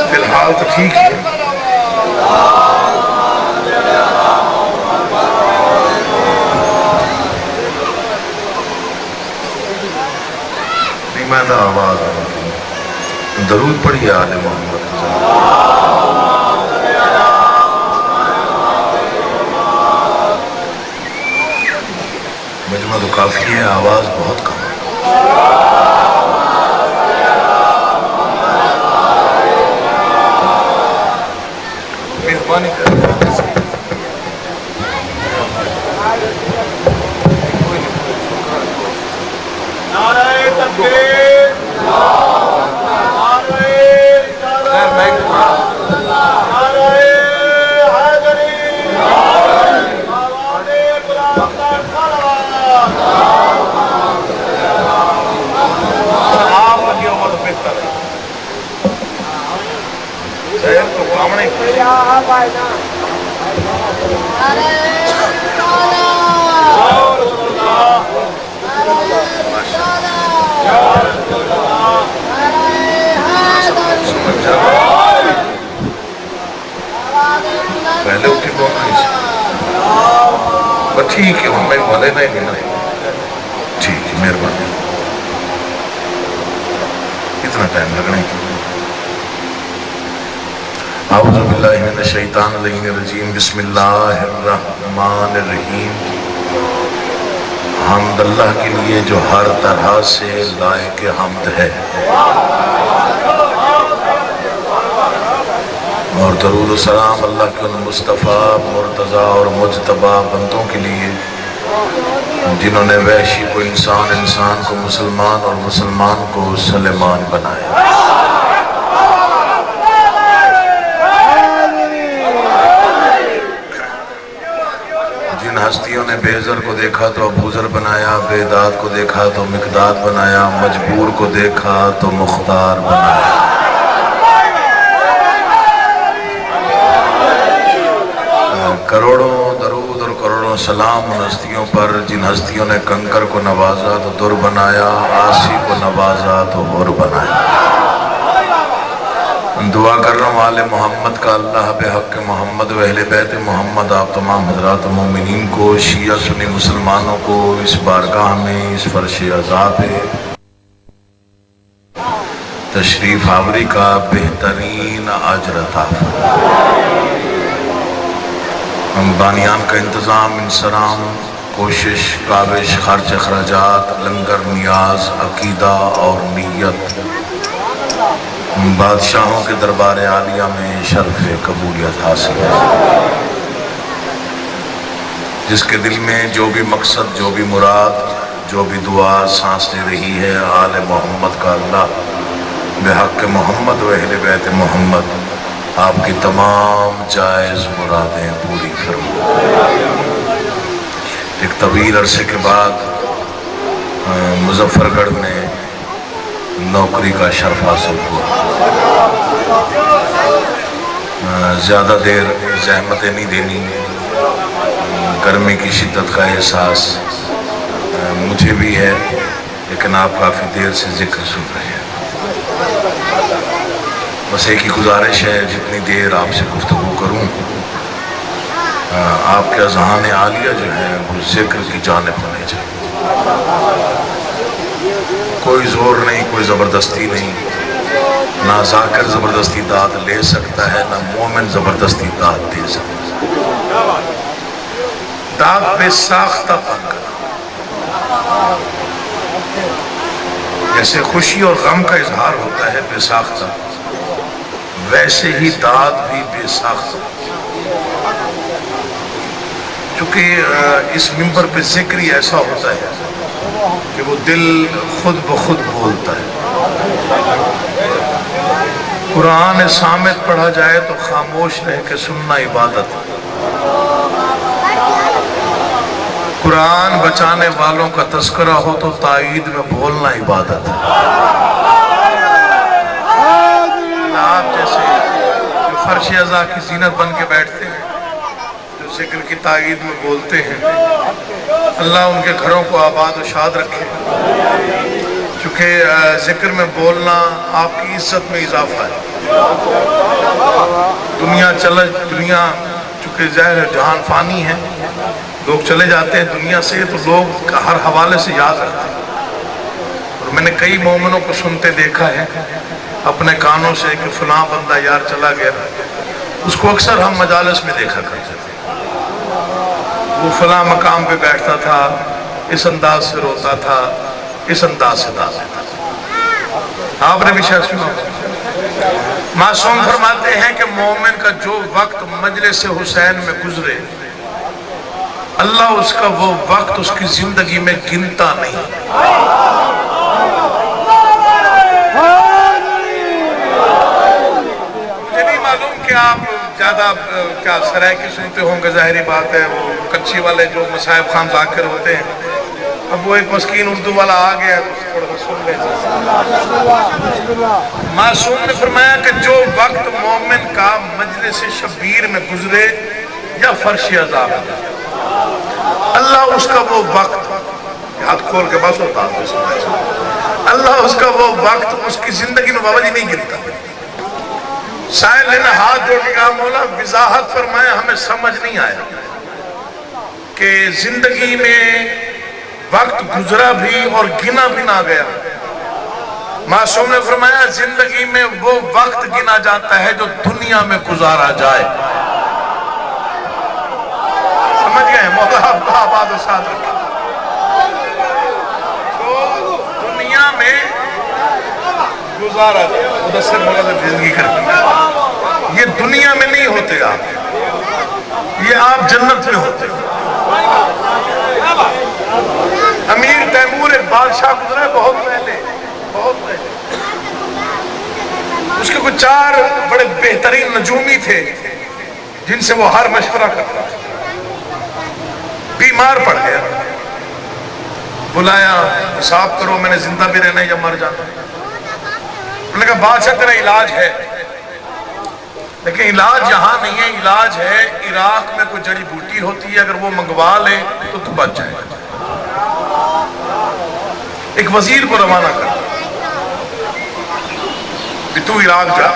فی الحال تو ٹھیک ہے. نہیں میں تو آواز درود پڑھی آل محمد. مجمع تو کافی ہے، آواز بہت کم ہے. مہربانی پہلے اٹھی بہت ٹھیک ہے. میں بولے نہیں ٹھیک ہے، مہربانی. کتنا ٹائم لگنا ہے؟ اعوذ باللہ من الشیطان الرجیم. بسم اللہ الرحمن الرحیم. حمد اللہ کے لیے جو ہر طرح سے لائق حمد ہے، اور درود و سلام اللہ کے ان مصطفیٰ مرتضیٰ اور مجتبیٰ بندوں کے لیے جنہوں نے وحشی کو انسان، انسان کو مسلمان اور مسلمان کو سلیمان بنایا. جن ہستیوں نے بے زر کو دیکھا تو ابوذر بنایا، بے داد کو دیکھا تو مقداد بنایا، مجبور کو دیکھا تو مختار بنایا. کروڑوں درود اور کروڑوں سلام ان ہستیوں پر جن ہستیوں نے کنکر کو نوازا تو در بنایا، آسی کو نوازا تو حر بنایا. دعا کر رہا ہوں آل محمد کا اللہ بحق محمد و اہل بیت محمد آپ تمام حضرات مومنین کو، شیعہ سنی مسلمانوں کو اس بارگاہ میں اس فرش عزا پہ تشریف آوری کا بہترین اجر عطا فرمائے. بانیان کا انتظام، انصرام، کوشش، کاوش، خرچ اخراجات، لنگر، نیاز، عقیدہ اور نیت بادشاہوں کے دربار عالیہ میں شرف قبولیت حاصل ہے. جس کے دل میں جو بھی مقصد، جو بھی مراد، جو بھی دعا سانس لے رہی ہے، آل محمد کا اللہ بحق محمد و اہل بیت محمد آپ کی تمام جائز مرادیں پوری فرمائے. ایک طویل عرصے کے بعد مظفر گڑھ میں نوکری کا شرف حاصل ہوا. زیادہ دیر زحمتیں نہیں دینی. گرمی کی شدت کا احساس مجھے بھی ہے، لیکن آپ کافی دیر سے ذکر سن رہے ہیں. بس ایک ہی گزارش ہے، جتنی دیر آپ سے گفتگو کروں آپ کے اذہان عالیہ جو ہے وہ ذکر کی جانب ہونے چاہیے. کوئی زور نہیں، کوئی زبردستی نہیں. نہ ذاکر زبردستی داد لے سکتا ہے، نہ مومن زبردستی داد دے سکتا ہے. داد بے ساختہ پن کرنا. جیسے خوشی اور غم کا اظہار ہوتا ہے بے ساختہ، ویسے ہی داد بھی بے ساختہ. چونکہ اس منبر پہ ذکر ہی ایسا ہوتا ہے کہ وہ دل خود بخود بولتا ہے. قرآن صامت پڑھا جائے تو خاموش رہ کے سننا عبادت ہے. قرآن بچانے والوں کا تذکرہ ہو تو تائید میں بولنا عبادت ہے. آپ جیسے جو فرش ازا کی زینت بن کے بیٹھتے ہیں، جو ذکر کی تائید میں بولتے ہیں، اللہ ان کے گھروں کو آباد و شاد رکھے. چونکہ ذکر میں بولنا آپ کی عزت میں اضافہ ہے. دنیا چونکہ ظاہر ہے جہان فانی ہے، لوگ چلے جاتے ہیں دنیا سے تو لوگ ہر حوالے سے یاد رکھتے ہیں. اور میں نے کئی مومنوں کو سنتے دیکھا ہے اپنے کانوں سے کہ فلاں بندہ یار چلا گیا. اس کو اکثر ہم مجالس میں دیکھا کرتے تھے، وہ فلاں مقام پہ بیٹھتا تھا، اس انداز سے روتا تھا، اس انداز سے داتا تھا. آپ نے بھی شاید سنا. معصوم فرماتے ہیں کہ مومن کا جو وقت مجلس حسین میں گزرے، اللہ اس کا وہ وقت اس کی زندگی میں گنتا نہیں. مجھے نہیں معلوم کہ آپ زیادہ کیا سرائے کی سنتے ہوں گے، ظاہری بات ہے. وہ کچھی والے جو مصاحب خان ذاکر ہوتے ہیں، اب وہ ایک مسکین اردو والا آ گیا تو تھوڑا سا سن لیتے. معصوم نے فرمایا کہ جو وقت مومن کا مجلس شبیر میں گزرے یا فرش عذاب میں، اللہ اس کا وہ وقت، ہاتھ کھول کے بس ہوتا ہے، اللہ اس کا وہ وقت اس کی زندگی میں بابا جی نہیں گرتا. سائل نے ہاتھ جوڑ کے کہا مولا وضاحت فرمایا، ہمیں سمجھ نہیں آیا کہ زندگی میں وقت گزرا بھی اور گنا بھی نہ گیا. معصوم نے فرمایا زندگی میں وہ وقت گنا جاتا ہے جو دنیا میں گزارا جائے. سمجھ گئے؟ مولا آباد و شاد رکھے. تو دنیا میں گزارا جائے، مدثر مولا سے زندگی کرتی، یہ دنیا میں نہیں ہوتے آپ، یہ آپ جنت میں ہوتے. امیر تیمور ایک بادشاہ گزرا ہے بہت پہلے، اس کے کچھ 4 بڑے بہترین نجومی تھے جن سے وہ ہر مشورہ کرتا. بیمار پڑ گیا، بلایا حساب کرو میں نے زندہ بھی رہنا یا مر جانا. انہوں نے کہا بادشاہ تیرا علاج ہے، لیکن علاج یہاں نہیں ہے، علاج ہے عراق میں کوئی جڑی بوٹی ہوتی ہے، اگر وہ منگوا لے تو تو بچ جائے. ایک وزیر کو روانہ کر کہ تو عراق جا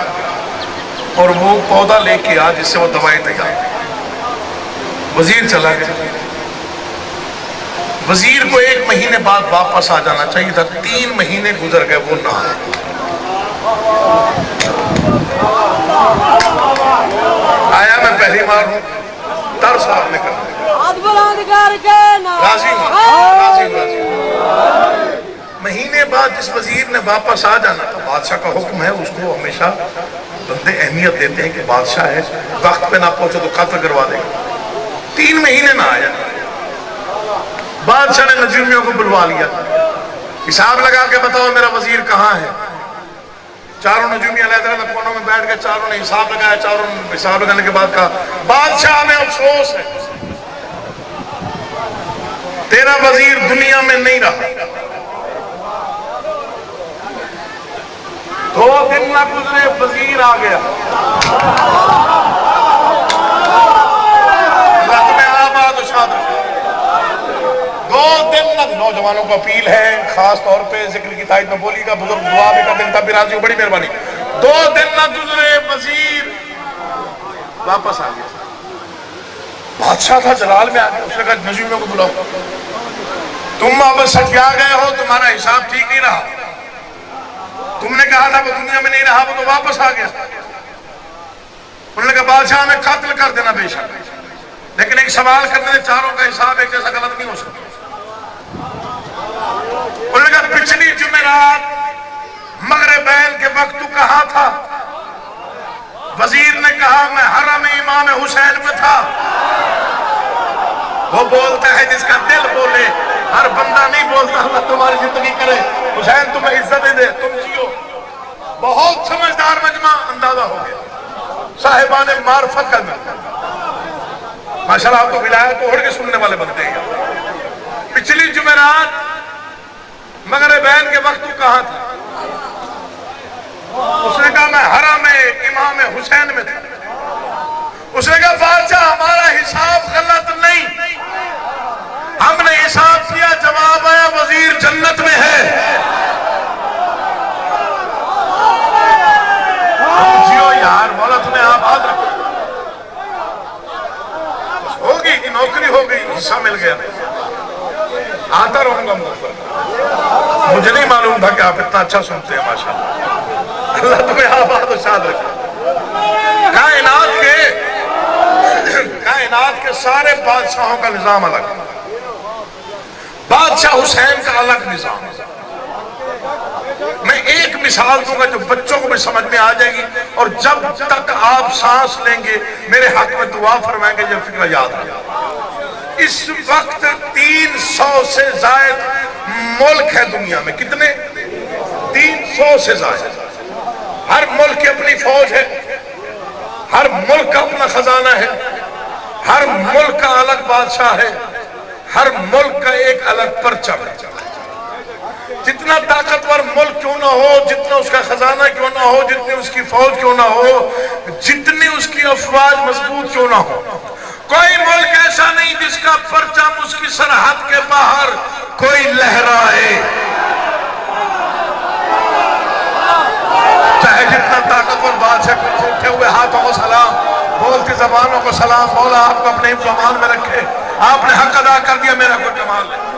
اور وہ پودا لے کے آ جس سے وہ دوائی تیار. وزیر چلا گیا. وزیر کو 1 مہینے بعد واپس آ جانا چاہیے تھا، 3 مہینے گزر گئے وہ نہ آئے. آیا میں پہلی بار ہوں، ترس آپ نے کہا راضی. مہینے بعد جس وزیر نے واپس آ جانا تھا، بادشاہ کا حکم ہے اس کو ہمیشہ بندے اہمیت دیتے ہیں کہ بادشاہ ہے، وقت پہ نہ پہنچے تو قتل کروا دے گا. 3 مہینے نہ آیا. بادشاہ نے نجومیوں کو بلوا لیا، حساب لگا کے بتاؤ میرا وزیر کہاں ہے. چاروں نجومی علیحدہ کونوں میں بیٹھ گئے، چاروں نے حساب لگایا. چاروں نے حساب لگانے کے بعد کہا بادشاہ ہمیں افسوس ہے، تیرا وزیر دنیا میں نہیں رہا. 2 دن نہ گزرے وزیر آ گیا. اللہ تمہیں آباد و شاد رکھے. 2 دن نہ، نوجوانوں کو اپیل ہے خاص طور پہ ذکر کی تائید میں بولی گا، بزرگ دعا بھی کر دیں تب بھی راضی ہو، بڑی مہربانی. 2 دن نہ گزرے وزیر واپس آ گیا. بادشاہ تھا جلال میں آ گیا. اس نے کہا نجومیوں کو بلاؤ، تم اب سٹیا گئے ہو، تمہارا حساب ٹھیک نہیں رہا. تم نے کہا تھا وہ دنیا میں نہیں رہا، وہ تو واپس آ گیا. انہوں نے کہا بادشاہ ہمیں قتل کر دینا بے شک، لیکن ایک سوال کرنے سے چاروں کا حساب ایک جیسا غلط نہیں ہو سکتا. انہوں نے کہا پچھلی جمعرات وقت تو کہاں تھا؟ وزیر نے کہا میں حرم امام حسین میں تھا۔ وہ بولتا ہے جس کا دل بولے، ہر بندہ نہیں بولتا اللہ تمہاری زندگی کرے، حسین تمہیں عزت دے، تم جیو۔ بہت سمجھدار مجمع، اندازہ ہو گیا صاحبان معرفت کا ماشاءاللہ۔ آپ کو ولایت اوڑھ کے سننے والے بنتے ہیں۔ پچھلی جمعرات مغربین کے وقت تو کہاں تھا؟ اس نے کہا میں حرم امام حسین میں تھا۔ اس نے کہا بادشاہ ہمارا حساب غلط نہیں، ہم نے حساب کیا، جواب آیا وزیر جنت میں ہے۔ جیو یار، مولا تمہیں آباد رکھو۔ ہوگی کہ نوکری ہو گئی، حصہ مل گیا، آتا رہوں گا مجھ پر۔ مجھے نہیں معلوم تھا کہ آپ اتنا اچھا سنتے ہیں ماشاءاللہ۔ اللہ تمہیں آباد و شاد رکھے۔ کائنات کے سارے بادشاہوں کا نظام الگ ہے، بادشاہ حسین کا الگ نظام۔ میں ایک مثال دوں گا جو بچوں کو بھی سمجھ میں آ جائے گی، اور جب تک آپ سانس لیں گے میرے حق میں دعا فرمائیں گے، یہ فکر یاد رکھیں۔ اس وقت 300 سے زائد ملک ہے دنیا میں۔ کتنے؟ 300 سے زائد۔ ہر ملک کی اپنی فوج ہے، ہر ملک کا اپنا خزانہ ہے، ہر ملک کا الگ بادشاہ ہے، ہر ملک کا ایک الگ پرچم ہے۔ جتنا طاقتور ملک کیوں نہ ہو، جتنا اس کا خزانہ کیوں نہ ہو، جتنی اس کی فوج کیوں نہ ہو، جتنی اس کی افواج مضبوط کیوں نہ ہو، کوئی ملک ایسا نہیں جس کا پرچم اس کی سرحد کے باہر کوئی لہرائے۔ چاہے جتنا طاقتور بادشاہ کو اٹھے ہوئے ہاتھوں کو سلام، بولتی زبانوں کو سلام، مولا آپ کو اپنے حفظ و امان میں رکھے، آپ نے حق ادا کر دیا، میرا کوئی کمال نہیں۔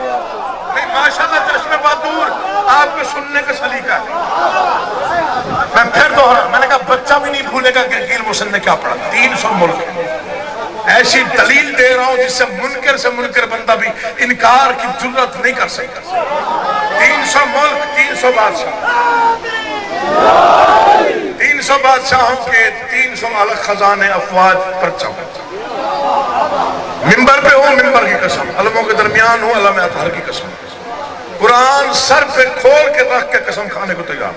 نہیں ماشاءاللہ چشم بہادر آپ کو سننے کا سلیقہ ہے۔ میں پھر دوہرا، میں نے کہا بچہ بھی نہیں بھولے گا کہ گیل محسن نے کیا پڑھا۔ 300 ملک، ایسی دلیل دے رہا ہوں جس سے منکر بندہ بھی انکار کی جرات نہیں کر سکتا۔ 300 ملک، 300 بادشاہ، 300 بادشاہوں کے 300 الگ خزانے، افواج، پرچم۔ منبر پہ ہوں، منبر کی قسم، علموں کے درمیان ہوں، علم اطہر کی قسم، قرآن سر پہ کھول کے رکھ کے قسم کھانے کو تیار۔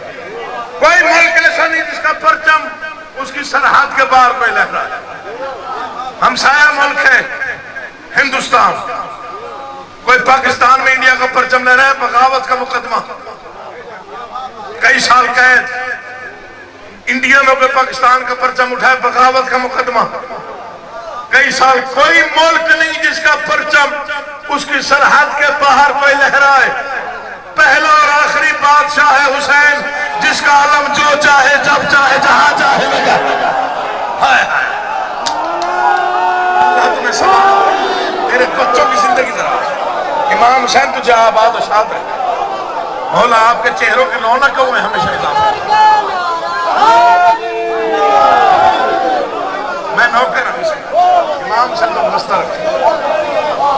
کوئی ملک ایسا نہیں جس کا پرچم اس کی سرحد کے باہر کوئی لہرا ہے۔ ہمسایہ ملک ہے ہندوستان، کوئی پاکستان میں انڈیا کا پرچم لے رہا ہے، بغاوت کا مقدمہ، کئی سال قید۔ انڈیا میں کوئی پاکستان کا پرچم اٹھائے، بغاوت کا مقدمہ، کئی سال۔ کوئی ملک نہیں جس کا پرچم اس کی سرحد کے باہر کوئی لہرائے۔ پہلا اور آخری بادشاہ ہے حسین، جس کا علم جو چاہے جب چاہے جہاں چاہے لگا۔ ہائے ہائے، اللہ تمہیں سلام، میرے بچوں کی زندگی ذرا۔ امام حسین تجھے آباد و شاد رہے، مولا آپ کے چہروں کے رونق ہوئے ہمیشہ اضافہ۔ میں نوکر ہوں، امام حسین کو بستہ رکھے،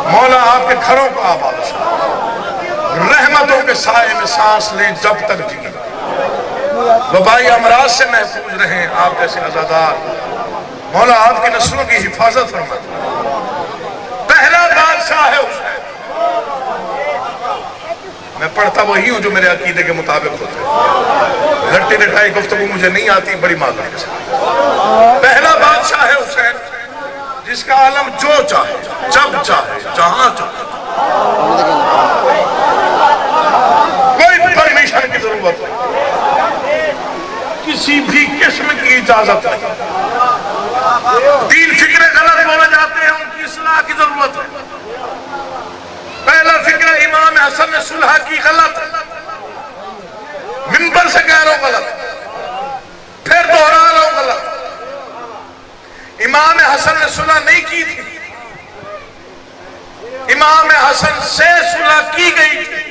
مولا آپ کے گھروں کو آباد و شاد، رحمتوں کے سائے میں سانس لیں جب تک جی، وبائی امراض سے محفوظ رہیں آپ جیسے عزادار، مولا آپ کی نسلوں کی حفاظت فرمائے۔ پہلا بادشاہ ہے حسین۔ میں پڑھتا وہی ہوں جو میرے عقیدے کے مطابق ہوتے ہیں، رٹی رٹائی گفتگو مجھے نہیں آتی، بڑی معذرت کے ساتھ۔ پہلا بادشاہ ہے حسین، جس کا عالم جو چاہے جب چاہے جہاں چاہے، کوئی پرمیشن کی ضرورت نہیں، کسی بھی قسم کی اجازت نہیں۔ تین فکریں غلط بولے جاتے ہیں، ان کی اصلاح کی ضرورت ہے۔ پہلا فکر امام حسن نے صلح کی، غلط، منبر سے کہہ رہا ہوں غلط، پھر دوہرا رہا ہوں غلط۔ امام حسن نے صلح نہیں کی تھی، امام حسن سے صلح کی گئی تھی۔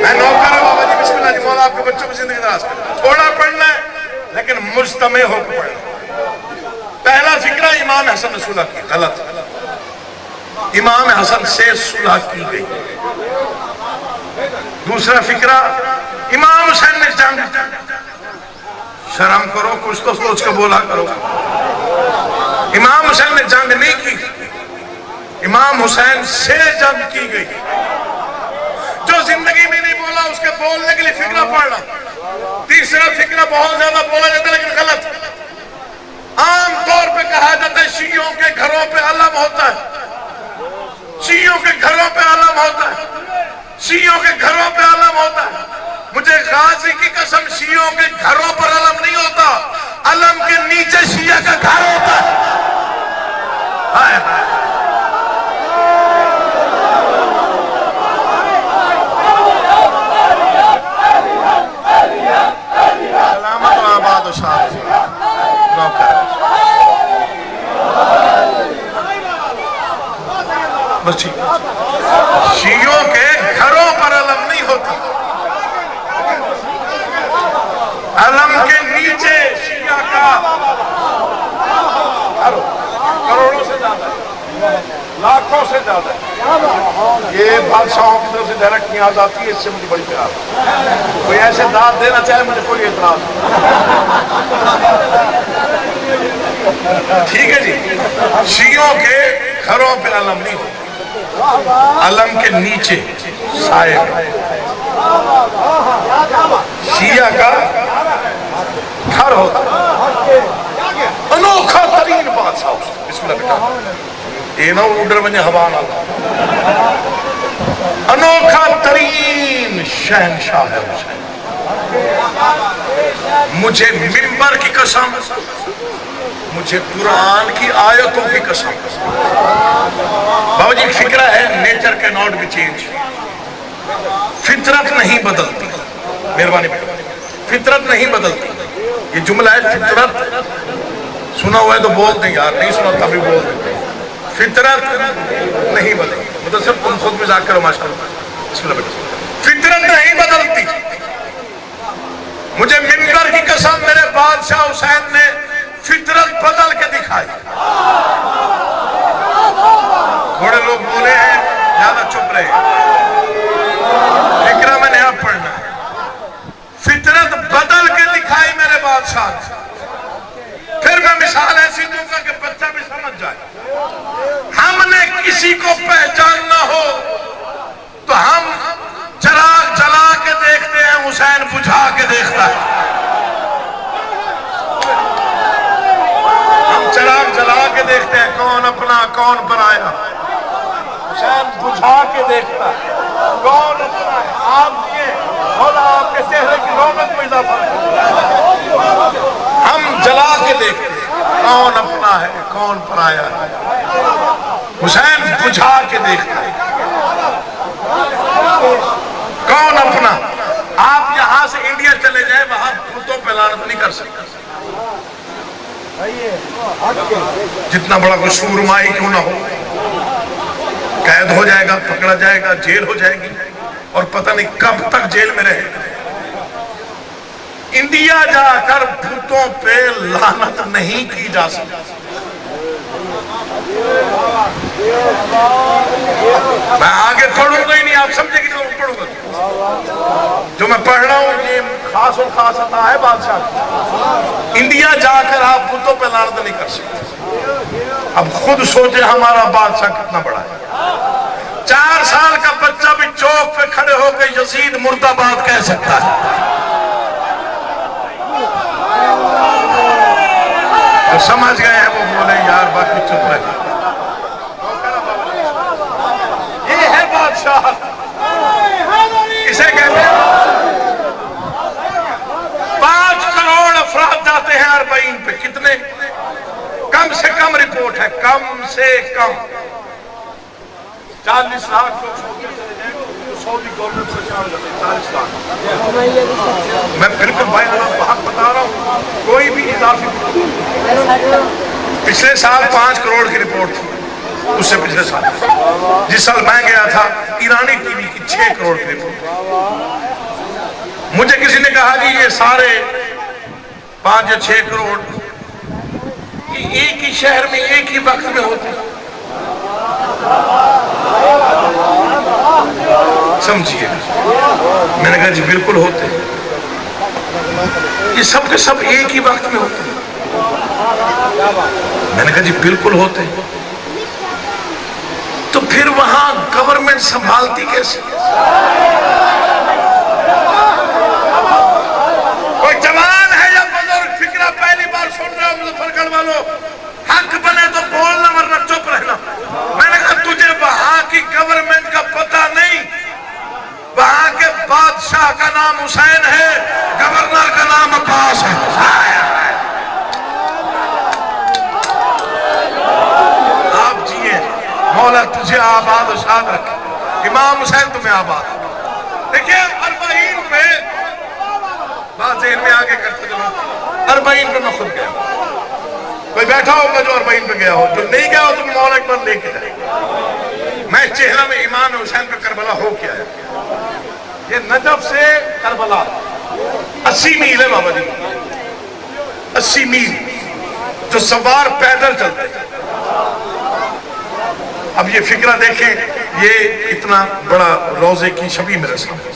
میں نوکر ہوں بابا جی، بسم اللہ جی، مولا آپ کے بچوں کو زندگی دراز کریں، تھوڑا پڑھنا ہے لیکن مجتمع ہو کے پڑھنا۔ پہلا فکرہ امام حسن نے صلح کی، غلط، امام حسن سے صلح کی گئی۔ دوسرا فکرہ امام حسین نے جنگ، شرم کرو کچھ تو سوچ کے بولا کرو، امام حسین نے جنگ نہیں کی، امام حسین سے جنگ کی گئی۔ جو زندگی میں نہیں بولا اس کے بولنے کے لیے فکرہ پڑھنا۔ تیسرا فکرہ بہت زیادہ بولا جاتا ہے لیکن غلط۔ عام طور پہ کہا جاتا ہے شیعوں کے گھروں پہ علم ہوتا ہے، شیعوں کے گھروں پہ علم ہوتا ہے، شیعوں کے گھروں پہ علم ہوتا ہے۔ مجھے غازی کی قسم شیعوں کے گھروں پر علم نہیں ہوتا، علم کے نیچے شیعہ کا گھر ہوتا ہے۔ ہائے ہائے سلامت و آباد و شاد بس ٹھیک۔ شیعوں کے گھروں پر علم نہیں ہوتا، علم کے نیچے شیعہ کا کروڑوں سے زیادہ ہے، لاکھوں سے زیادہ ہے۔ یہ بادشاہوں کی طرف سے ڈائریکٹ نیاز آتی ہے، اس سے مجھے بڑی پیار ہے۔ کوئی ایسے داد دینا چاہے مجھے کوئی اعتراض نہیں۔ ٹھیک ہے جی، شیعوں کے گھروں پہ علم نہیں ہوتا، علم کے نیچے سائے میں شیعہ کا گھر ہوتا ہے۔ انوکھا ترین بادشاہ بسم اللہ بیٹا یہ نہ اوڈر بنے ہوا نہ، انوکھا ترین شہنشاہ ہے حسین۔ مجھے منبر کی قسم، مجھے قرآن کی آیتوں کی قسم، بابا جی ایک فکرہ ہے نیچر کے ناٹ بی چینج، فطرت نہیں بدلتی، مہربانی فطرت نہیں بدلتی۔ یہ جملہ ہے فطرت، سنا ہوا ہے تو بول دیں یار، نہیں سنا تبھی بول دیں، فطرت نہیں بدلتی، مطلب صرف تم خود مزاق کرو ماشاءاللہ، بسم اللہ بیٹا، فطرت نہیں بدلتی۔ مجھے منبر کی قسم میرے بادشاہ حسین نے فطرت بدل کے دکھائی۔ بڑے لوگ بولے ہیں زیادہ چپ رہے فکرہ میں نے اب پڑھنا ہے، فطرت بدل کے دکھائی میرے بادشاہ نے۔ پھر میں مثال ایسی دوں گا کہ بچہ بھی سمجھ جائے۔ ہم نے کسی کو پہچاننا ہو تو ہم چراغ جلا کے دیکھتے ہیں، حسین بجھا کے دیکھتا ہے۔ ہم چراغ جلا کے دیکھتے ہیں کون اپنا کون پرایا، حسین بجھا کے دیکھتا ہے کون اپنا ہے۔ آپ دیے مولا آپ کے چہرے کی رونق میں اضافہ ہے۔ ہم جلا کے دیکھتے ہیں کون اپنا ہے کون پرایا ہے، حسین بجھا کے دیکھتا ہے کون اپنا۔ آپ یہاں سے انڈیا چلے جائیں، وہاں بتوں پہ لعنت نہیں کر سکتے، جتنا بڑا کوئی سورمائی کیوں نہ ہو، قید ہو جائے گا، پکڑا جائے گا، جیل ہو جائے گی، اور پتہ نہیں کب تک جیل میں رہے گا۔ انڈیا جا کر بتوں پہ لعنت نہیں کی جا سکتی۔ میں آگے پڑھوں گا ہی نہیں، آپ سمجھے کہ میں پڑھوں گا، جو میں پڑھ رہا ہوں یہ خاص و خاص عطا ہے بادشاہ۔ انڈیا جا کر آپ بتوں پہ لعنت نہیں کر سکتے۔ اب خود سوچیں ہمارا بادشاہ کتنا بڑا ہے، 4 سال کا بچہ بھی چوک پہ کھڑے ہو کے یزید مرد آباد کہہ سکتا ہے۔ جو سمجھ گئے ہیں وہ بولے یار، باقی چپ رہے۔ یہ ہے بادشاہ، اسے کہتے ہیں 5 کروڑ افراد جاتے ہیں اربعین پہ، کتنے؟ کم سے کم رپورٹ ہے، کم سے کم 40 لاکھ سعودی گورنمنٹ سے شامل ہوتے ہیں، 40 لاکھ۔ میں بالکل بیانات بحق بتا رہا ہوں، کوئی بھی اضافی۔ پچھلے سال 5 کروڑ کی رپورٹ تھی، اس سے پچھلے سال، جس سال میں گیا تھا ایرانی ٹی وی کی 6 کروڑ کی رپورٹ۔ مجھے کسی نے کہا کہ یہ سارے 5 یا 6 کروڑ ایک ہی شہر میں ایک ہی وقت میں ہوتے ہیں۔ سمجھیے. میں نے کہا جی بالکل ہوتے ہیں. یہ سب کے سب ایک ہی وقت میں ہوتے ہیں. میں نے کہا جی بالکل ہوتے ہیں. تو پھر وہاں گورنمنٹ سنبھالتی کیسے؟ کوئی جوان ہے یا بزرگ فکرہ پہلی بار سن رہے ہو مظفر گڑھ والوں، حق بنے تو بولنا ورنہ چپ رہنا. میں نے کہا تجھے وہاں کی گورنمنٹ کا پتہ نہیں؟ وہاں کے بادشاہ کا نام حسین ہے، گورنر کا نام عباس ہے. آپ جیئے، مولا تجھے آباد و شاد رکھے. امام حسین تمہیں آباد. دیکھیں 40 پہ بات ذہن میں آگے کرتے جاؤ. 40 پہ میں خود گیا. کوئی بیٹھا ہوگا جو 40 پہ گیا ہو، جو نہیں گیا ہو تو مولا ایک بار لے کے جائے. میں چہرہ میں امام حسین پہ کربلا ہو کے آیا. یہ نجف سے کربلا 80 میل ہے بابا جی. 80 میل جو سوار پیدل چلتے. اب یہ فکرہ دیکھیں، یہ اتنا بڑا روزے کی شبیہ میرے سامنے.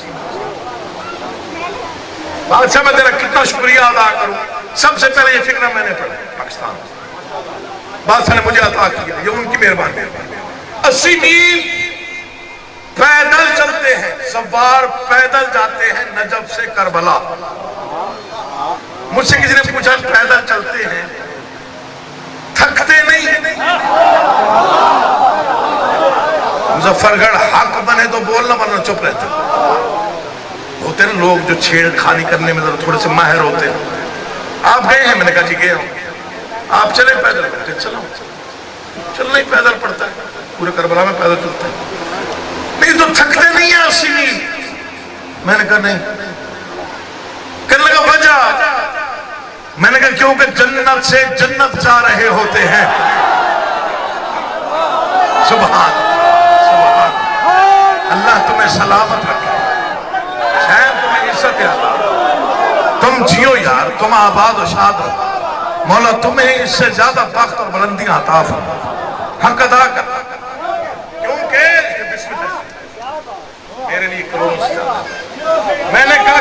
بادشاہ میں تیرا کتنا شکریہ ادا کروں. سب سے پہلے یہ فکرہ میں نے پڑھا پاکستان. بادشاہ نے مجھے عطا کیا، یہ ان کی مہربانی ہے. 80 میل پیدل چلتے ہیں، سوار پیدل جاتے ہیں نجف سے کربلا. مجھ سے کسی نے پوچھا پیدل چلتے ہیں تھکتے نہیں؟ مظفر گڑھ حق بنے تو بولنا ورنہ چپ رہتے. ہوتے ہیں لوگ جو چھیڑ خانی کرنے میں تھوڑے سے ماہر ہوتے ہیں. آپ گئے ہیں؟ میں نے کہا جی گئے ہوں. آپ چلیں پیدل؟ چلو. چلنا ہی پیدل پڑتا ہے، پورے کربلا میں پیدل چلتا ہے. نہیں تو تھکتے نہیں ہیں 80 میل؟ میں نے کہا نہیں. کہنے لگا وجہ؟ میں نے کہا کیونکہ جنت سے جنت جا رہے ہوتے ہیں. سبحان سبحان. اللہ تمہیں سلامت رکھے، شاید تمہیں عزت عطا. تم جیو یار، تم آباد و شاد رہو. مولا تمہیں اس سے زیادہ بخت اور بلندیاں عطا فرما. حق ادا کر. کیونکہ بسم اللہ میرے لیے کروڑ سے زیادہ. میں نے کہا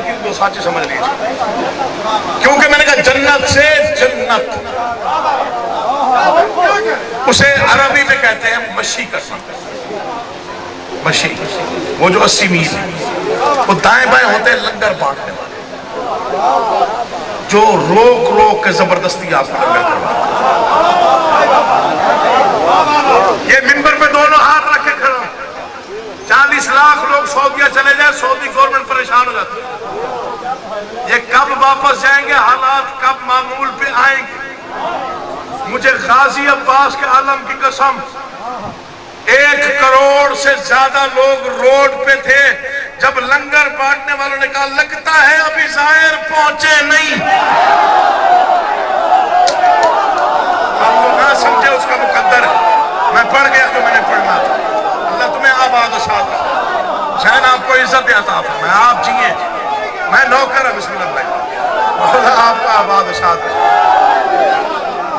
کیونکہ ساتھی سمجھ لیجیے، کیونکہ میں نے کہا جنت سے جنت، اسے عربی میں کہتے ہیں مشی کرنا. مشی وہ جو 80 میل وہ دائیں بائیں ہوتے ہیں لنگر بانٹنے والے، جو روک روک کے زبردستی آپ کو لنگر کرواتے. یہ منبر پہ دونوں ہاتھ رکھے کھڑا. 40 لاکھ لوگ سعودیہ چلے جائیں، سعودی گورنمنٹ پریشان ہو جاتی ہے. یہ کب واپس جائیں گے؟ حالات کب معمول پہ آئیں گے؟ مجھے غازی عباس کے عالم کی قسم، 1 کروڑ سے زیادہ لوگ روڈ پہ تھے جب لنگر بانٹنے والوں نے کہا لگتا ہے ابھی ظاہر پہنچے نہیں. آپ تو نہ سمجھے اس کا مقدر ہے. میں پڑھ گیا تو میں نے پڑھنا تھا. اللہ تمہیں آباد و شاد رکھے. شاید آپ کو عزت عطا فرمائے. آپ جیئے، میں نوکر ہوں. بسم اللہ بھائی، مولا آپ کو آباد و شاد رکھے.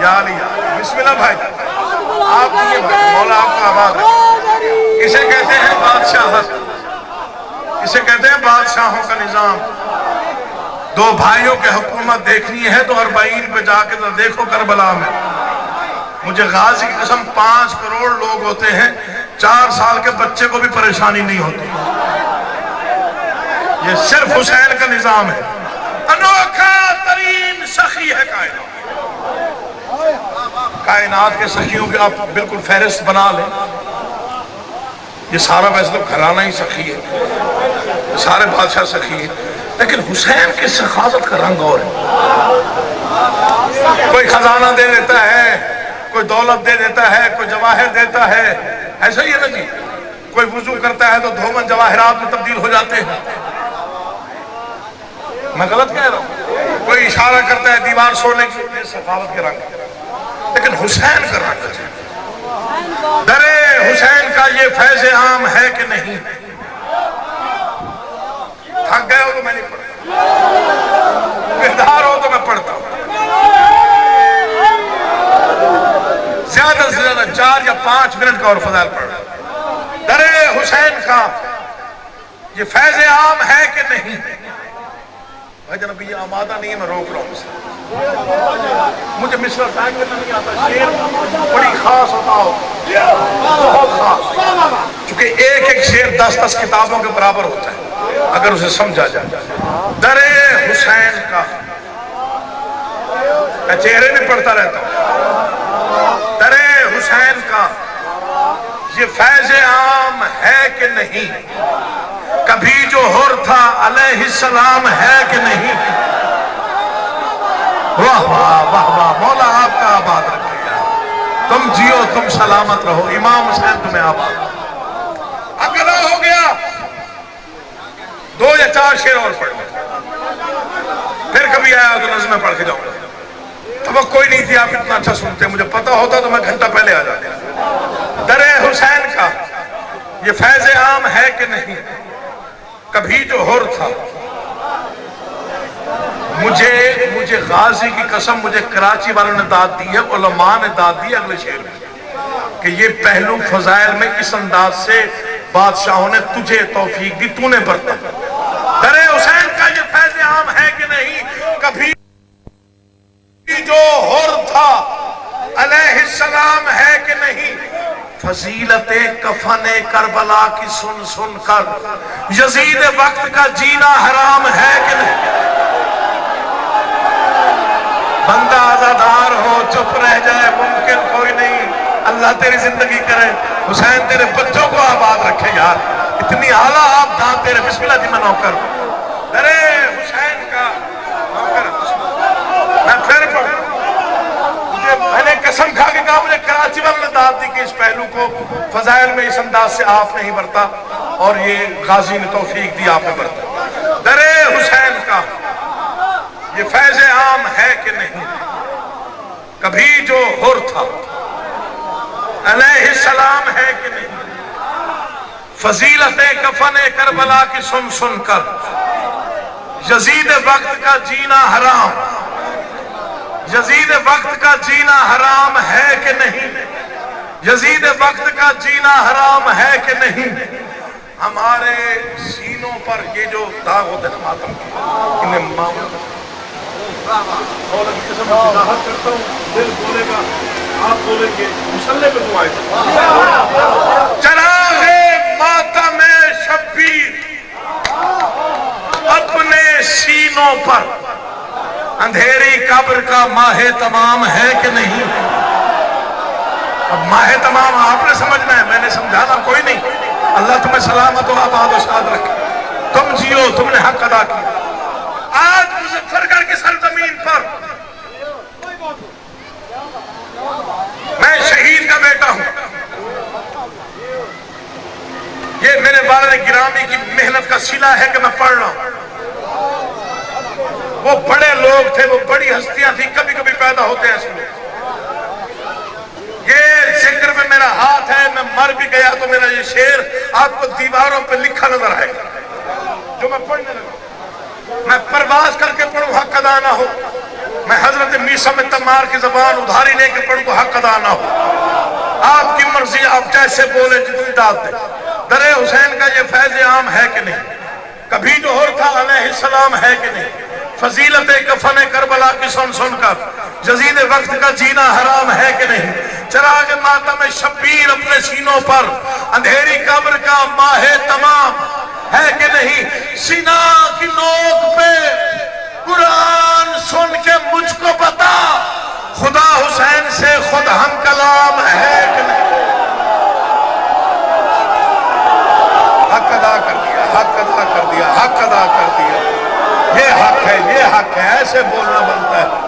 یا علی بسم اللہ بھائی، آپ جیئے بھائی، مولا آپ کو آباد رکھے. اسے کہتے ہیں بادشاہت، اسے کہتے ہیں بادشاہوں کا نظام. 2 بھائیوں کے حکومت دیکھنی ہے تو 40 پہ جا کے دیکھو کربلا میں. مجھے غازی کی قسم 5 کروڑ لوگ ہوتے ہیں، 4 سال کے بچے کو بھی پریشانی نہیں ہوتی. یہ صرف حسین کا نظام ہے. انوکھا ترین سخی ہے کائنات. کائنات کے سخیوں کے آپ بالکل فہرست بنا لیں. یہ سارا ویسے تو گھرانہ ہی سخی ہے، سارے بادشاہ سخی ہیں، لیکن حسین کی سخاوت کا رنگ اور ہے. کوئی خزانہ دے دیتا ہے، کوئی دولت دے دیتا ہے، کوئی جواہر دیتا ہے. ایسا ہی ہے نا جی. کوئی وضو کرتا ہے تو دھومن جواہرات میں تبدیل ہو جاتے ہیں. میں غلط کہہ رہا ہوں؟ کوئی اشارہ کرتا ہے دیوار سونے کی، سخاوت کے رنگ. لیکن حسین کا رنگ ہے. درے حسین کا یہ فیض عام ہے کہ نہیں؟ تھک گئے ہو تو میں نہیں پڑھتا، بیدار ہو تو میں پڑھتا ہوں. زیادہ سے زیادہ 4 یا 5 منٹ کا اور فضائل پڑھ رہا. حسین کا یہ فیض عام ہے کہ نہیں؟ بھائی جناب یہ آمادہ نہیں ہے، میں روک رہا ہوں مجھے مصرع طے کرنا نہیں آتا، شعر بڑی خاص ہوتا ہو، بہت خاص، چونکہ ایک ایک شعر 10 کتابوں کے برابر ہوتا ہے اگر اسے سمجھا جائے۔ در حسین کا، میں چہرے میں پڑھتا رہتا ہوں، در حسین کا یہ فیض عام ہے کہ نہیں؟ کبھی جو حر تھا علیہ السلام ہے کہ نہیں؟ واہ واہ واہ واہ، مولا آپ کا آباد رکھے گا، تم جیو تم سلامت رہو، امام حسین تمہیں آباد۔ اگلا ہو گیا 2 یا 4 شعر اور پڑھ لیں، پھر کبھی آیا تو نظمیں پڑھ کے جاؤں گا۔ توقع ہی نہیں تھی آپ اتنا اچھا سنتے ہیں، مجھے پتا ہوتا تو میں گھنٹہ پہلے آ جاتا۔ در حسین کا یہ فیض عام ہے کہ نہیں؟ کبھی جو حر تھا، مجھے غازی کی قسم، مجھے کراچی والوں نے داد دی ہے، علماء نے داد دی اگلے شعر میں کہ یہ پہلو فضائل میں اس انداز سے بادشاہوں نے تجھے توفیق دی، تو نے برتا۔ در حسین کا یہ فیض عام ہے کہ نہیں؟ کبھی جو حر تھا علیہ السلام ہے کہ نہیں؟ فضیلت کفن کربلا کی سن سن کر یزید وقت کا جینا حرام ہے کہ نہیں؟ بندہ آزادار ہو چپ رہ جائے ممکن کوئی نہیں، اللہ تیری زندگی کرے، حسین تیرے بچوں کو آباد رکھے یار، اتنی اعلیٰ آپ دان تیرے، بسم اللہ جی میں نوکر ہوں، در حسین کا نوکر، میں پھر پڑھوں، میں نے قسم کھا کے کہا، مجھے کراچی والوں نے داد دی کہ اس پہلو کو فضائل میں اس انداز سے آپ نہیں برتا، اور یہ غازی نے توفیق دی آپ نے برتا۔ در حسین کا یہ فیض عام ہے کہ نہیں؟ کبھی جو حر تھا علیہ السلام ہے کہ نہیں؟ فضیلت کفن کربلا کی سن سن کر یزید وقت کا جینا حرام، یزید وقت کا جینا حرام ہے کہ نہیں؟ یزید وقت کا جینا حرام ہے کہ نہیں؟ ہمارے سینوں پر یہ جو داغ ہوتے ہیں ماتم کی، انہیں مولا کی قسم وضاحت کرتا ہوں، دل بولے گا، آپ بولیں گے، مسلح پہ دعائیں چراغ ماتم شبیر اپنے سینوں پر، اندھیری قبر کا ماہ تمام ہے کہ نہیں؟ اب ماہ تمام آپ نے سمجھنا ہے، میں نے سمجھانا کوئی نہیں، اللہ تمہیں سلامت و آباد و شاد رکھے، تم جیو، تم نے حق ادا کیا۔ آج مظفر گڑھ کی سرزمین پر میں شہید کا بیٹا ہوں، یہ میرے والد گرامی کی محنت کا صلہ ہے کہ میں پڑھ رہا ہوں۔ وہ بڑے لوگ تھے، وہ بڑی ہستیاں تھیں، کبھی کبھی پیدا ہوتے ہیں ایسے لوگ۔ یہ ذکر میں میرا ہاتھ ہے، میں مر بھی گیا تو میرا یہ شعر آپ کو دیواروں پہ لکھا نظر آئے گا جو میں پڑھنے لگا۔ میں پرواز کر کے پڑھوں حق ادا نہ ہو، میں حضرت میسا میں تمار کی زبان ادھاری لے کے پڑھوں حق ادا نہ ہو، آپ کی مرضی، آپ جیسے بولے جتنی داد دے۔ در حسین کا یہ فیض عام ہے کہ نہیں؟ کبھی جو حر تھا علیہ السلام ہے کہ نہیں؟ فضیلت کفن کربلا کی سن سن کر یزید وقت کا جینا حرام ہے کہ نہیں؟ چراغ ماتم شبیر اپنے سینوں پر، اندھیری قبر کا ماہ تمام ہے کہ نہیں؟ سینہ کی نوک پہ قرآن سن کے مجھ کو بتا، خدا حسین سے خود ہم کلام ہے کہ نہیں؟ حق ادا کر دیا، حق ادا کر دیا، حق ادا کر دیا، یہ حق ہے، یہ حق ہے، ایسے بولنا بنتا ہے۔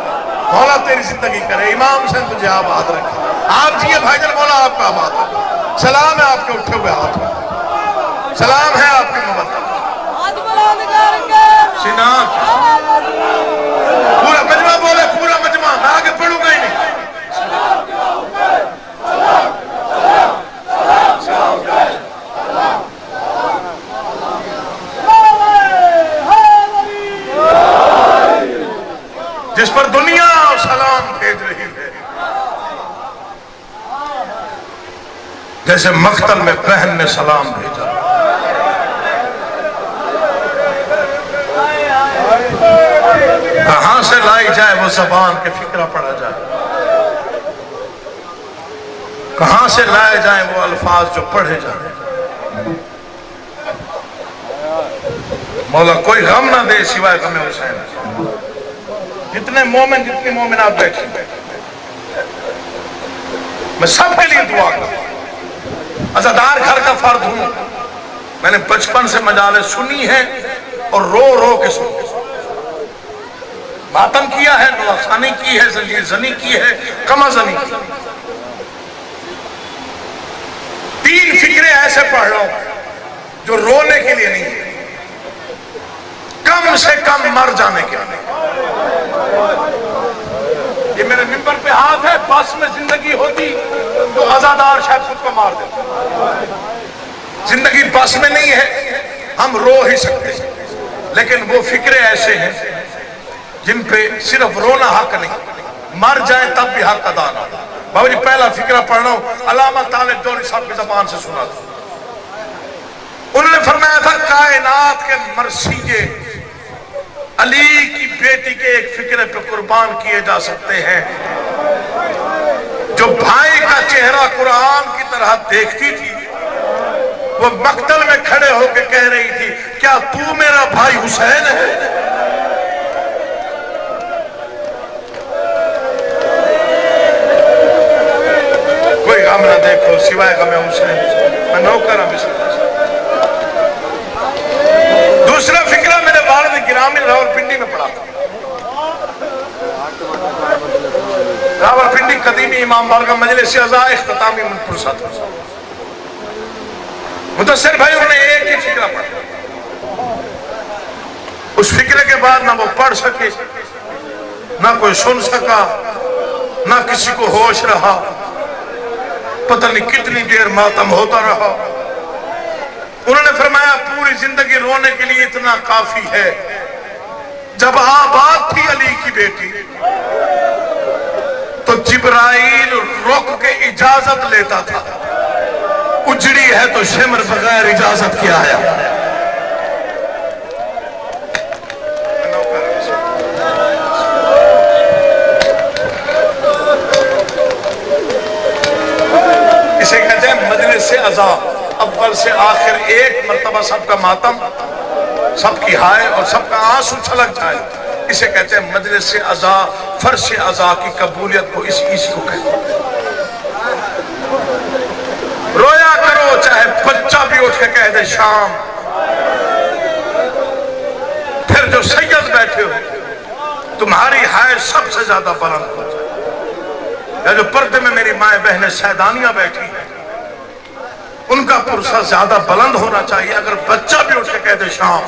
مولا تیری زندگی کرے، امام حسین تجھے آباد رکھے، آپ جی بھائی جان، مولا آپ کا آباد رکھے۔ سلام ہے آپ کے اٹھے ہوئے ہاتھ میں، سلام ہے آپ کے مبتل سنا، پورا مجمع بولے، پورا مجمع، میں آگے پڑھوں گا ہی نہیں۔ جس پر دنیا سلام بھیج رہی ہے، جیسے مقتل میں بہن نے سلام بھیجا۔ کہاں سے لائی جائے وہ زبان کے فکرہ پڑا جائے، کہاں سے لائے جائیں وہ الفاظ جو پڑھے جائیں۔ مولا کوئی غم نہ دے سوائے غم حسین۔ جتنے مومنات بیٹھے میں سب کے لیے دعا کروں، عزادار گھر کا فرد ہوں، میں نے بچپن سے مجالس سنی ہے اور رو رو کے سنی، ماتم کیا ہے، نواخانی کی ہے، زنجیر زنی کی ہے، کما زنی کی ہے۔ 3 فکرے ایسے پڑھ رہا ہوں جو رونے کے لیے نہیں ہے، کم سے کم مر جانے کے لیے۔ یہ میرے ممبر پہ ہاتھ ہے، بس میں زندگی ہوتی تو عزادار شاید خود کو مار دیتا۔ زندگی بس میں نہیں ہے، ہم رو ہی سکتے ہیں، لیکن وہ فکرے ایسے ہیں جن پہ صرف رونا حق نہیں، مر جائیں تب بھی حق ادا نہ۔ بابا جی پہلا فکرہ پڑھ رہا ہوں، علامہ طالب دوری صاحب کی زبان سے سنا تھا۔ انہوں نے فرمایا تھا کائنات کے مرثیے علی کی بیٹی کے ایک فکرے پہ قربان کیے جا سکتے ہیں، جو بھائی کا چہرہ قرآن کی طرح دیکھتی تھی، وہ مقتل میں کھڑے ہو کے کہہ رہی تھی کیا تو میرا بھائی حسین ہے؟ کوئی غم نہ دیکھو سوائے غم حسین، میں نوکر ہوں۔ دوسرا فکرہ میرے والد گرامی راولپنڈی میں پڑھا تھا۔ راولپنڈی قدیمی امام بارگاہ مجلس اعضاء اختتامی منپرسہ تھا۔ مدثر بھائی انہوں نے ایک ہی فکرہ پڑھا، اس فکرے کے بعد نہ وہ پڑھ سکے، نہ کوئی سن سکا، نہ کسی کو ہوش رہا، پتہ نہیں کتنی دیر ماتم ہوتا رہا۔ انہوں نے فرمایا پوری زندگی رونے کے لیے اتنا کافی ہے، جب آباد تھی علی کی بیٹی تو جبرائیل رک کے اجازت لیتا تھا، اجڑی ہے تو شمر بغیر اجازت کیا آیا۔ اسے کہتے ہیں مجلس عزا، اول سے آخر ایک مرتبہ سب کا ماتم، سب کی ہائے اور سب کا آنسو چھلک جائے، اسے کہتے ہیں مجلس عزا۔ فرش عزا کی قبولیت کو اسی کو کہتے ہیں۔ رویا کرو چاہے بچہ بھی اٹھ کے کہہ دے شام، پھر جو سید بیٹھے ہو تمہاری ہائے سب سے زیادہ بلند ہو جائے، یا جو پردے میں میری مائیں بہنیں سیدانیاں بیٹھی ہیں ان کا پرسہ زیادہ بلند ہونا چاہیے۔ اگر بچہ بھی اٹھ کے کہہ دے شام،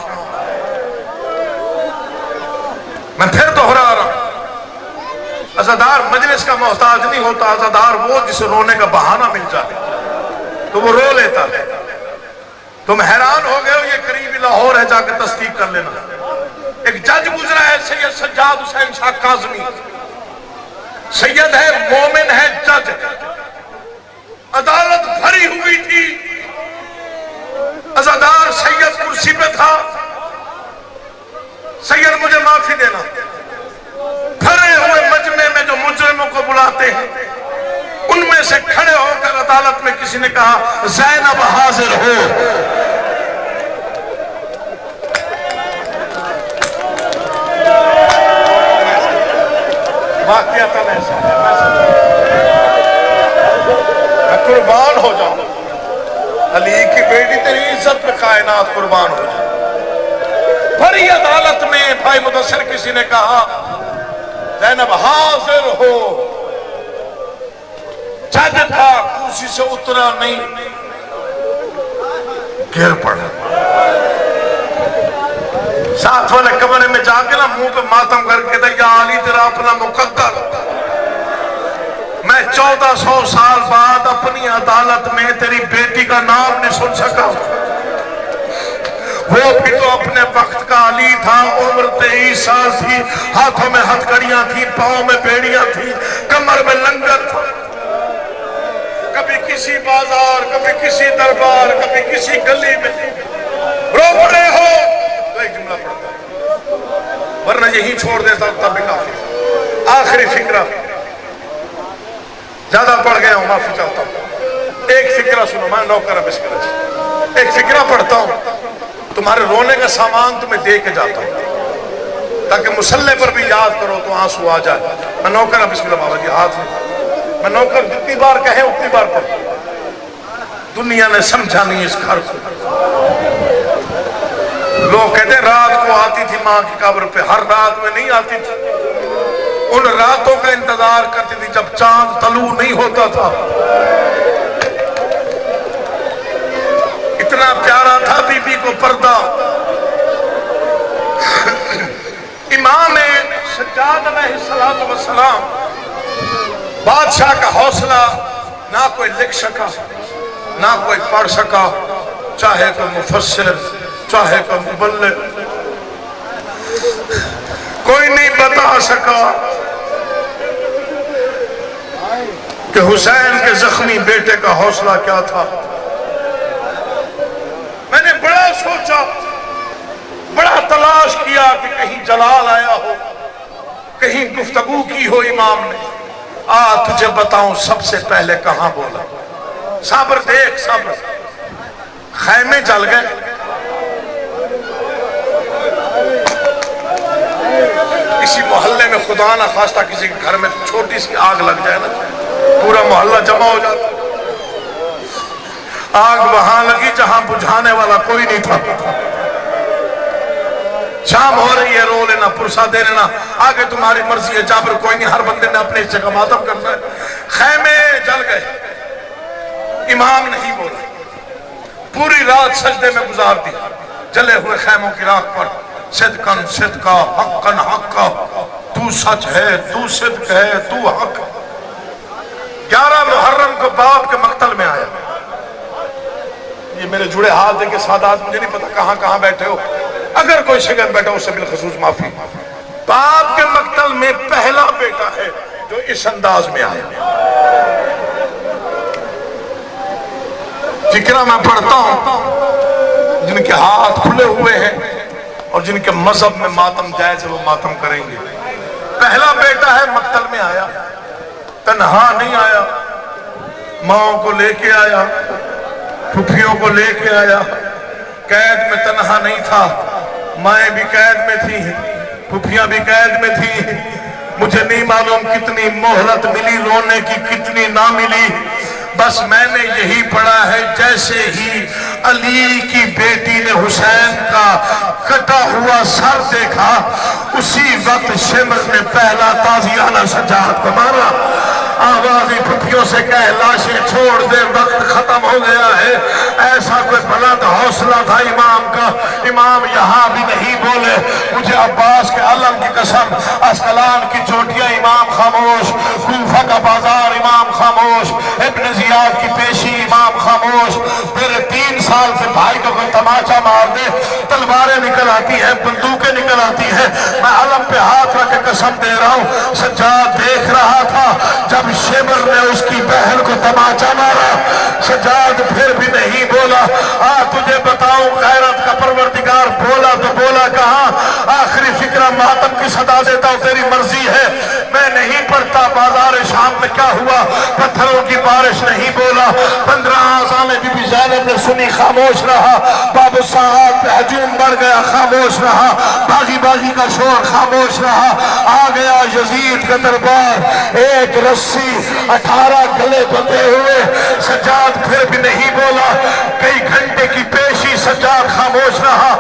میں پھر دوہرا رہا ہوں، عزادار مجلس کا محتاج نہیں ہوتا، عزادار وہ جسے رونے کا بہانہ مل جائے تو وہ رو لیتا ہے۔ تم حیران ہو گئے ہو، یہ قریبی لاہور ہے، جا کے تصدیق کر لینا۔ ایک جج گزرا ہے سید سجاد حسین شاہ کاظمی، سید ہے، مومن ہے، جج ہے، عدالت بھری ہوئی تھی، عزادار سید کرسی پہ تھا، سید مجھے معافی دینا، بھرے ہوئے مجمع میں جو مجرموں کو بلاتے ہیں ان میں سے کھڑے ہو کر عدالت میں کسی نے کہا زینب حاضر ہو۔ واقعہ تھا ایسا، میں قربان ہو جاؤں، علی کی بیٹی تیری عزت پہ کائنات قربان ہو جائے۔ بھری عدالت میں بھائی مدثر کسی نے کہا زینب حاضر ہو، جج تھا، کرسی سے اترا نہیں، گر پڑا، ساتھ والے کمرے میں جا کے نا منہ پہ ماتم کر کے یا علی تیرا اپنا مقدر، میں 1400 سال بعد اپنی عدالت میں تیری بیٹی کا نام نہیں سن سکا۔ وہ بھی تو اپنے وقت کا علی تھا، عمر 23 سال تھی، ہاتھوں میں ہتھکڑیاں تھی، پاؤں میں بیڑیاں تھی، کمر میں لنگر تھا، کبھی کسی بازار، کبھی کسی دربار، کبھی کسی گلی میں رو پڑے ہو تو ایک جملہ پڑھتا ہے، ورنہ یہی چھوڑ دیتا ہوں تب بھی کافی۔ آخری فکرہ، زیادہ پڑھ گیا ہوں، معافی چاہتا ہوں۔ ایک فکرہ سنو، میں نوکر بسکر ایک فکرہ پڑھتا ہوں، تمہارے رونے کا سامان تمہیں دے کے جاتا ہوں تاکہ مسلح پر بھی یاد کرو تو آنسو آ جائے۔ میں نوکر بسم اللہ بابا جی ہاتھ میں نوکر جتنی بار کہیں اتنی بار پڑھتا ہوں۔ دنیا نے سمجھا نہیں اس گھر کو۔ لوگ کہتے ہیں رات کو آتی تھی ماں کی قبر پہ، ہر رات میں نہیں آتی تھی، ان راتوں کا انتظار کرتی تھی جب چاند طلوع نہیں ہوتا تھا۔ اتنا پیارا تھا بی بی کو پردہ۔ امام سجاد علیہ السلام، بادشاہ کا حوصلہ نہ کوئی لکھ سکا نہ کوئی پڑھ سکا، چاہے کوئی مفسر چاہے کوئی مبلغ، کوئی نہیں بتا سکا کہ حسین کے زخمی بیٹے کا حوصلہ کیا تھا۔ میں نے بڑا سوچا، بڑا تلاش کیا کہ کہیں جلال آیا ہو، کہیں گفتگو کی ہو امام نے۔ تجھے بتاؤں سب سے پہلے کہاں بولا؟ صبر دیکھ، صبر۔ خیمے جل گئے، کسی محلے میں خدا نہ خواستہ کسی کے گھر میں چھوٹی سی آگ لگ جائے نا، پورا محلہ جمع ہو جاتا۔ آگ وہاں لگی جہاں بجھانے والا کوئی نہیں تھا۔ شام ہو رہی ہے، رو لینا، پرسہ دے لینا، آگے تمہاری مرضی ہے، جابر کوئی نہیں، ہر بندے نے اپنے حصے کا ماتم کرنا ہے۔ خیمے جل گئے، امام نہیں بولا، پوری رات سجدے میں گزار دی، جلے ہوئے خیموں کی راکھ پر صدقن صدقہ حقن حقہ، تو سچ ہے، تو صدق ہے، تو حق۔ 11 محرم کو باپ کے مقتل میں آیا۔ یہ میرے جڑے ہاتھ دیکھے سادات، مجھے نہیں پتا کہاں کہاں بیٹھے ہو، اگر کوئی شگن بیٹھا اس سے بالخصوص معافی۔ باپ کے مقتل میں پہلا بیٹا ہے جو اس انداز میں آیا۔ فکرہ میں پڑھتا ہوں، جن کے ہاتھ کھلے ہوئے ہیں اور جن کے مذہب میں ماتم جائز ہے وہ ماتم کریں گے۔ پہلا بیٹا ہے، مقتل میں آیا، تنہا نہیں آیا، ماں کو لے کے آیا، پھپھیوں کو لے کے آیا، قید میں تنہا نہیں تھا، مائیں بھی قید میں تھی، پھپھیاں بھی قید میں تھی۔ مجھے نہیں معلوم کتنی مہلت ملی رونے کی، کتنی نہ ملی، بس میں نے یہی پڑھا ہے جیسے ہی علی کی بیٹی نے حسین کا کٹا ہوا سر دیکھا، اسی وقت شمر نے پہلا تازیانہ سجاد کو مارا۔ آوازی پھپھیوں سے کہے لاشیں چھوڑ دے، وقت ختم ہو گیا ہے۔ ایسا کوئی بلند حوصلہ تھا امام کا، امام یہاں بھی نہیں بولے۔ مجھے عباس کے علم کی قسم، اسقلان کی چوٹیاں امام خاموش، کوفہ کا بازار امام خاموش، ابن زیاد کی پیشی امام خاموش۔ تیرے 3 سال سے بھائی کو کوئی تماچا مار دے، تلواریں نکل آتی ہیں، بندوقیں نکل آتی ہیں۔ میں علم پہ ہاتھ رکھ کے قسم دے رہا ہوں، سجاد دیکھ رہا تھا جب شمر نے اس کی بہن کو تماچا مارا، سجاد پھر بھی نہیں بولا۔ تجھے بتاؤں غیرت کا پروردگار بولا تو بولا کہاں؟ آخری فکرہ ماتم کی صدا دیتا ہوں، تیری مرضی ہے، میں نہیں پڑھتا بازار شام میں کیا ہوا، پتھروں کی بارش نہیں بولا۔ 15 آذان بی بی زینب نے سنی، خاموش رہا، باب الساعات پہ ہجوم بڑھ گیا، خاموش رہا، باغی باغی کا شور خاموش رہا۔ آ گیا یزید کا دربار، ایک رسی 18 گلے بندھے ہوئے، سجاد پھر بھی نہیں بولا۔ کئی گھنٹے کی پیشی، سجاد خاموش رہا۔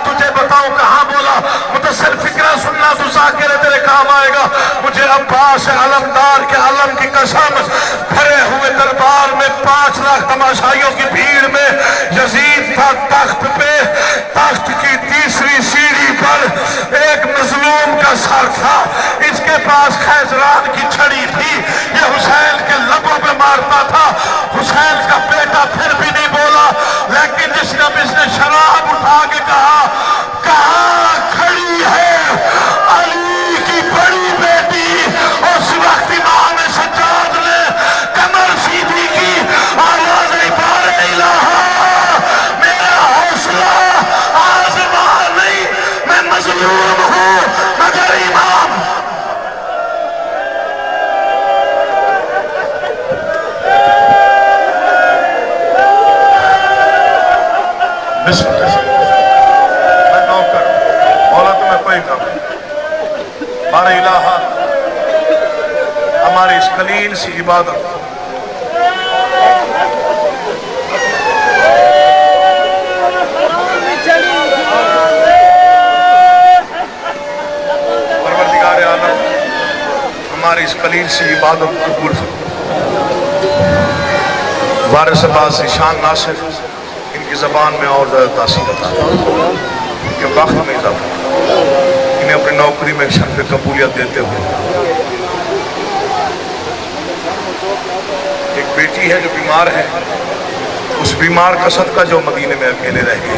تجھے بتاؤں کہاں بولا؟ متصل فکرہ سننا تو ذاکر ہے، تیرے کام آئے گا۔ مجھے عباس علمدار کے علم کی قسم، بھرے ہوئے دربار میں 5 لاکھ تماشائیوں کی بھیڑ میں یزید تھا تخت پہ، تخت کی تیسری سیڑھی پر ایک مظلوم کا سر تھا، اس کے پاس خیزران کی چھڑی تھی، یہ حسین کے لبوں پہ مارتا تھا۔ حسین کا بیٹا پھر بھی نہیں بولا، لیکن جس نے شراب اٹھا کے کہا، کہاں کھڑی ہے علی کی بڑی بیٹی؟ اس وقت امام سجاد نے کمر سیدھی کی، آواز بار الہا، میرا حوصلہ آزما نہیں، میں مظلوم ہوں، بسم میں نوکر مولا تمہیں کوئی کام ہمارے الہ ہماری اس قلیل سی عبادت پروردگار عالم ہماری اس قلیل سی عبادت قبول وارث عباس شان ناصر ان کی زبان میں اور زیادہ تاثیر عطا کہ وقت میں اضافہ انہیں اپنی نوکری میں شرف قبولیت دیتے ہوئے ایک بیٹی ہے جو بیمار ہے اس بیمار کا صدقہ جو مدینے میں اکیلے رہ گئی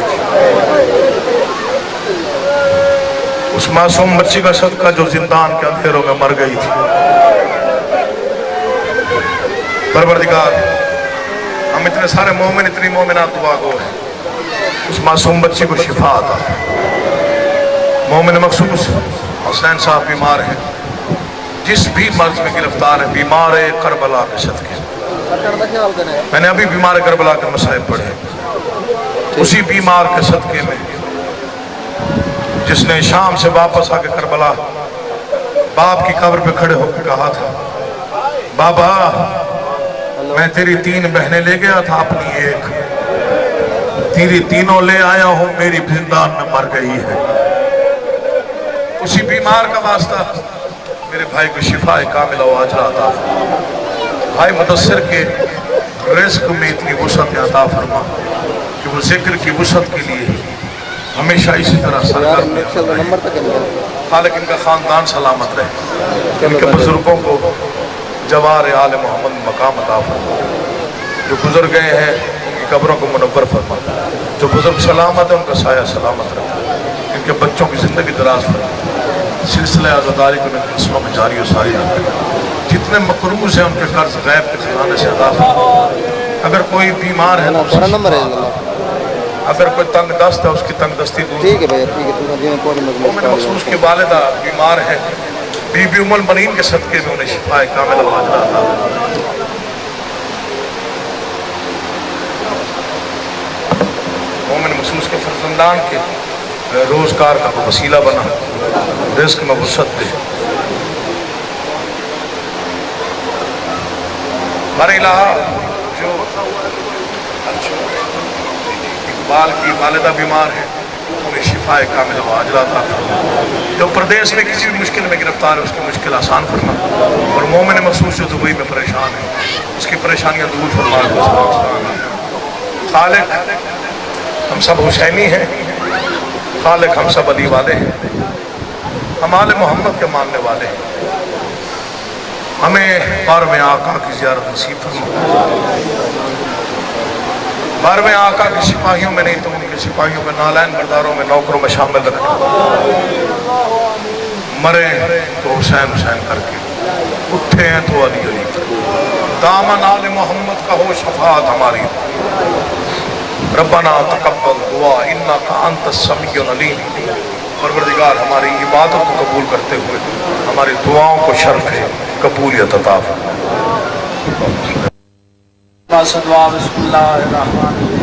اس معصوم بچی کا صدقہ جو زندان کے اندھیروں میں مر گئی تھی پروردگار ہم اتنے سارے مومن اتنی مومنات دعا گو ہیں اس معصوم بچی کو شفا عطا مومن مخصوص حسین صاحب بیمار ہیں جس بھی مرض میں گرفتار ہے بیمار کربلا کے صدقے میں نے ابھی بیمار کربلا کے مسائل پڑھے اسی بیمار کے صدقے میں جس نے شام سے واپس آ کے کربلا باپ کی قبر پہ کھڑے ہو کے کہا تھا بابا میں تیری 3 بہنیں لے گیا تھا اپنی ایک تیری تینوں لے آیا ہوں میری زندان میں مر گئی ہے اسی بیمار کا واسطہ میرے بھائی کو شفا کاملہ و عاجلہ عطا بھائی مدثر کے رزق میں اتنی وسعت عطا فرما کہ وہ ذکر کی وسعت کے لیے ہمیشہ اسی طرح سرگرم رہے خالق ان کا خاندان سلامت رہے ان کے بزرگوں کو جوار آل محمد مقام عطا فرما جو گزر گئے ہیں ان کی قبروں کو منور فرما جو بزرگ سلامت ہے ان کا سایہ سلامت رکھا ان کے بچوں کی زندگی دراز فرما سلسلہ عزاداری کو ان کے نسلوں میں جاری و ساری رکھا جتنے مقروض ہیں ان کے قرض غیب کے خزانے سے عطا فرما اگر کوئی بیمار ہے اگر کوئی تنگ دست ہے اس کی تنگ دستی دور مومن مخصوص کی والدہ بیمار ہے بی بی ام المنین کے صدقے میں انہیں شفا کاملہ و عاجلہ عطا مومن مخصوص کے فرزندان کے روزگار کا وسیلہ بنا رزق میں وسعت دے ہمارے الہ جو اقبال کی والدہ بیمار ہے انہیں شفا کاملہ و عاجلہ عطا فرما جو پردیس میں کسی بھی مشکل میں گرفتار ہے اس کی مشکل آسان فرما اور مومن مخصوص جو دبئی میں پریشان ہے اس کی پریشانیاں دور فرما خالق ہم سب حسینی ہیں خالق ہم سب علی والے ہیں ہم آل محمد کے ماننے والے ہیں ہمیں 12ویں آقا کی زیارت نصیب فرما 12ویں آقا کے سپاہیوں میں نہیں تو ان کے سپاہیوں میں نالین برداروں میں نوکروں میں شامل رکھنا مرے تو حسین حسین کر کے اٹھے ہیں تو علی علی کر دامن آل محمد کا ہو شفاعت ہماری ربنا تقبل دعا انکا انت السمیع العلیم پروردگار ہماری عبادت کو قبول کرتے ہوئے ہماری دعاؤں کو شرف قبولیت عطا فرما بسم اللہ الرحمن الرحیم